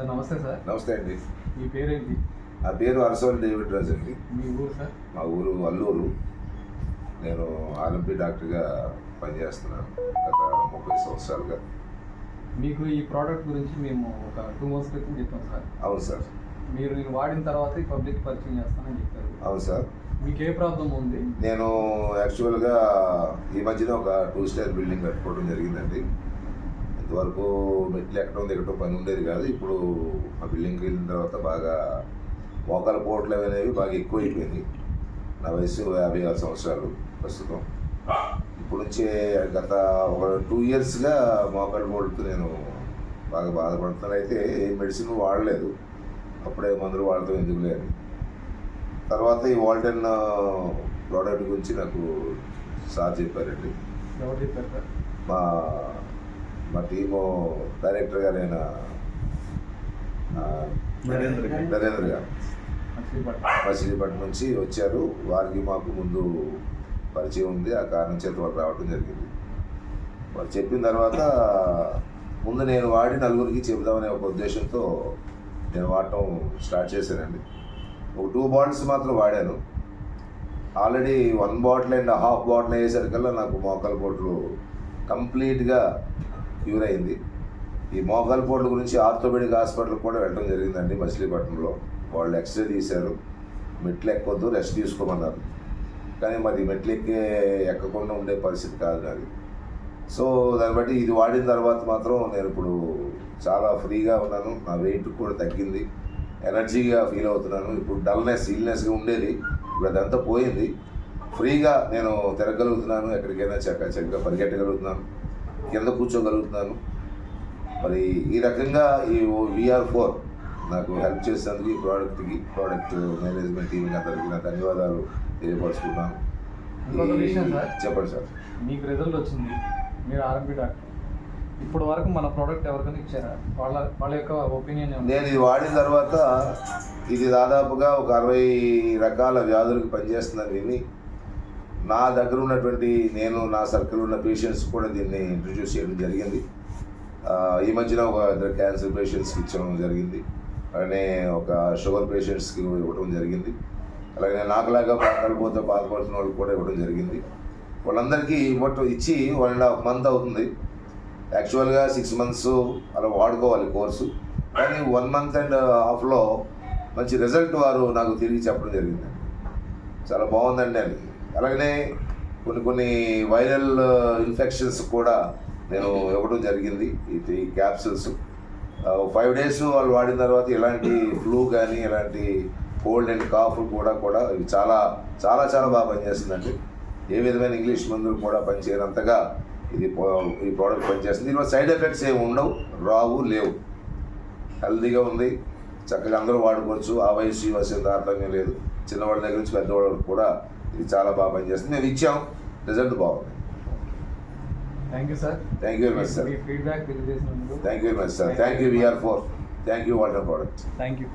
Sir నమస్తే sir. నమస్తే అండి. మీ పేరేంటి? నా పేరు అరసోల్ డేవిడ్ రాజ్ అండి. మీ ఊరు సార్? మా ఊరు అల్లూరు. నేను ఆర్ఎంపీ డాక్టర్గా పనిచేస్తున్నాను గత 30 సంవత్సరాలుగా. మీకు ఈ ప్రోడక్ట్ గురించి మేము ఒక 2 months క్రితం చెప్పాం సార్. అవును సార్. మీరు నేను వాడిన తర్వాత ఈ పబ్లిక్ పరిచయం చేస్తానని చెప్పారు. అవును సార్. మీకు ఏ ప్రాబ్లం ఉంది? నేను యాక్చువల్గా ఈ మధ్యన ఒక 2 star బిల్డింగ్ కట్టుకోవడం జరిగిందండి. ఇంతవరకు మెట్లు ఎక్కడం దిగటం పని ఉండేది కాదు. ఇప్పుడు ఆ బిల్డింగ్కి వెళ్ళిన తర్వాత బాగా మోకాల పోట్లు అనేవి బాగా ఎక్కువైపోయింది. నా వయసు 56 సంవత్సరాలు ప్రస్తుతం. ఇప్పుడు నుంచే గత ఒక 2 yearsగా మోకాల పోటుతో నేను బాగా బాధపడుతున్నాను. అయితే ఏ మెడిసిన్ వాడలేదు, అప్పుడే మందులు వాడతాం ఎందుకు లేదు. తర్వాత ఈ వాల్టన్ ప్రోడక్ట్ గురించి నాకు సార్ చెప్పారండి. ఎవరు చెప్పారు సార్? మా టీము డైరెక్టర్ గారైన నరేంద్ర గారు మచిలీపట్నం నుంచి వచ్చారు. వారికి మాకు ముందు పరిచయం ఉంది, ఆ కారణం చేత వాళ్ళు రావడం జరిగింది. వాళ్ళు చెప్పిన తర్వాత ముందు నేను వాడి నలుగురికి చెబుదామనే ఒక ఉద్దేశంతో నేను వాడటం స్టార్ట్ చేశానండి. ఒక 2 bottles మాత్రం వాడాను. ఆల్రెడీ 1 bottle and ½ bottle అయ్యేసరికల్లా నాకు మోకాల పోట్లు కంప్లీట్గా క్యూర్ అయింది. ఈ మోకాల పోట్ల గురించి ఆర్థోపెడిక్ హాస్పిటల్కి కూడా వెళ్ళడం జరిగిందండి మచిలీపట్నంలో. వాళ్ళు ఎక్స్రే తీశారు, మెట్లు ఎక్కొద్దు, రెస్ట్ తీసుకోమన్నారు. కానీ మరి మెట్లు ఎక్కకుండా ఉండే పరిస్థితి కాదు నాది. సో దాన్ని బట్టి ఇది వాడిన తర్వాత మాత్రం నేను ఇప్పుడు చాలా ఫ్రీగా ఉన్నాను. నా వెయిట్ కూడా తగ్గింది, ఎనర్జీగా ఫీల్ అవుతున్నాను. ఇప్పుడు ఇల్నెస్గా ఉండేది, ఇప్పుడు అదంతా పోయింది. ఫ్రీగా నేను తిరగలుగుతున్నాను, ఎక్కడికైనా చక్కగా పరిగెట్టగలుగుతున్నాను, కింద కూర్చోగలుగుతున్నాను. మరి ఈ రకంగా ఈ VR4 నాకు హెల్ప్ చేసేందుకు ఈ ప్రోడక్ట్ మేనేజ్మెంట్ టీంకి అందరికీ నా ధన్యవాదాలు తెలియపరుచుకున్నాను. ఇంకొక విషయం సార్, చెప్పండి సార్. మీకు రిజల్ట్ వచ్చింది, మీరు ఆర్ఎంపీ డాక్టర్. ఇప్పటి వరకు మన ప్రోడక్ట్ ఎవరికైనా ఇచ్చారా? వాళ్ళ యొక్క ఒపీనియన్? నేను ఇది వాడిన తర్వాత ఇది దాదాపుగా ఒక 60 రకాల వ్యాధులకు పనిచేస్తుందని విని నా దగ్గర ఉన్నటువంటి నా సర్కిల్ ఉన్న పేషెంట్స్ కూడా దీన్ని ఇంట్రడ్యూస్ చేయడం జరిగింది. ఈ మధ్యన ఒక 2 క్యాన్సర్ పేషెంట్స్కి ఇచ్చడం జరిగింది, అలానే ఒక షుగర్ పేషెంట్స్కి ఇవ్వడం జరిగింది, అలాగే నాకులాగా బాధపడుతున్న వాళ్ళకి కూడా ఇవ్వడం జరిగింది. వాళ్ళందరికీ ఇచ్చి 1.5 month అవుతుంది. యాక్చువల్గా 6 months అలా వాడుకోవాలి కోర్సు, కానీ 1 month and halfలో మంచి రిజల్ట్ వారు నాకు తిరిగి చెప్పడం జరిగింది. చాలా బాగుందండి అని. అలాగనే కొన్ని వైరల్ ఇన్ఫెక్షన్స్ కూడా నేను ఇవ్వడం జరిగింది. ఈ క్యాప్సూల్స్ 5 days వాళ్ళు వాడిన తర్వాత ఎలాంటి ఫ్లూ కానీ ఎలాంటి కోల్డ్ అండ్ కాఫ్ కూడా ఇవి చాలా చాలా చాలా బాగా పనిచేస్తుందండి. ఏ విధమైన ఇంగ్లీష్ మందులు కూడా పనిచేయనంతగా ఈ ప్రోడక్ట్ పనిచేస్తుంది. దీనివల్ల సైడ్ ఎఫెక్ట్స్ ఏమి ఉండవు, లేవు. హెల్తీగా ఉంది, చక్కగా అందరూ వాడుకోవచ్చు. ఆ వయసు ఈ వయసు తారతమ్యం లేదు. చిన్నవాళ్ళ దగ్గర నుంచి పెద్దవాళ్ళకి కూడా ఇది చాలా బాగా పనిచేస్తుంది. మేము ఇచ్చాం, రిజల్ట్ బాగుంది. Thank you sir. Thank you very much sir. Feedback తెలియజేసినందుకు thank you very much sir. Thank you VR4. Thank you water product. Thank you.